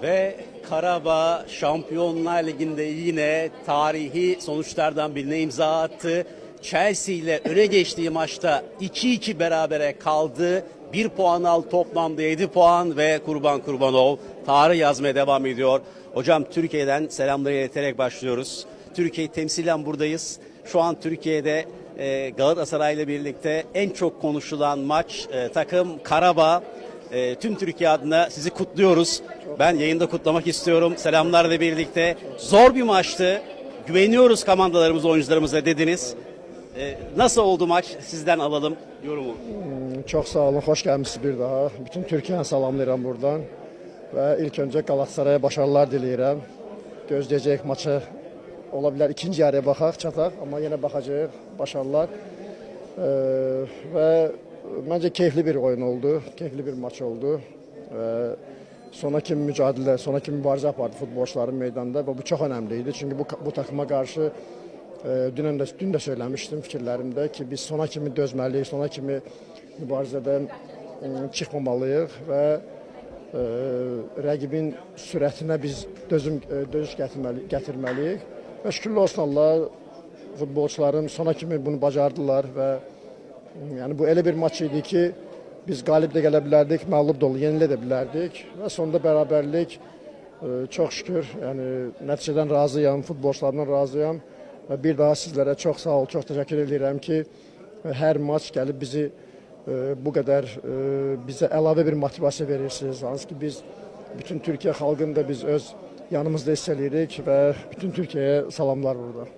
Ve Karabağ Şampiyonlar Ligi'nde yine tarihi sonuçlardan birine imza attı. Chelsea ile öne geçtiği maçta 2-2 berabere kaldı. 1 puan aldı, toplamda 7 puan ve Kurban Kurbanov tarih yazmaya devam ediyor. Hocam, Türkiye'den selamları ileterek başlıyoruz. Türkiye'yi temsilen buradayız. Şu an Türkiye'de Galatasaray ile birlikte en çok konuşulan maç takım Karabağ. Tüm Türkiye adına sizi kutluyoruz. Ben yayında kutlamak istiyorum. Selamlarla birlikte. Zor bir maçtı. Güveniyoruz komandalarımız, oyuncularımıza dediniz. Nasıl oldu maç? Sizden alalım yorumu. Çok sağ olun, hoş gelmişsiniz bir daha. Bütün Türkiye'ye salamlayıram buradan. Ve ilk önce Galatasaray'a başarılar diləyirəm. Gözləyəcək maçı olabilir. İkinci yarıya baxaq, çataq. Ama yine bakacağıq. Başarılar. Ve bence keyifli bir oyun oldu. Keyifli bir maç oldu. Sona kimi mücadilə, sona kimi mübarizə apardı futbolçuların meydanda ve bu çok önemliydi. Çünkü bu takıma karşı dün de söylemiştim fikirlerimde ki biz sona kimi dözməliyik, sona kimi mübarizədən çıxmamalıyıq və rəqibin sürətinə biz dözüş gətirməliyik. Və şükürlər olsun Allah, futbolçularım sona kimi bunu bacardılar və yani bu elə bir maç idi ki biz qalib də gələ bilərdik, məğlub da yenilə də bilərdik və sonunda bərabərlik. Çok şükür, yani nəticədən razıyam, futbolçularımdan razıyam. Ve bir daha sizlere çok sağ ol, çok teşekkür ederim ki her maç gelip bizi bu kadar bize əlavə bir motivasiya verirsiniz. Hansı ki biz bütün Türkiye halkını da biz öz yanımızda hissedirik ve bütün Türkiye'ye salamlar burada.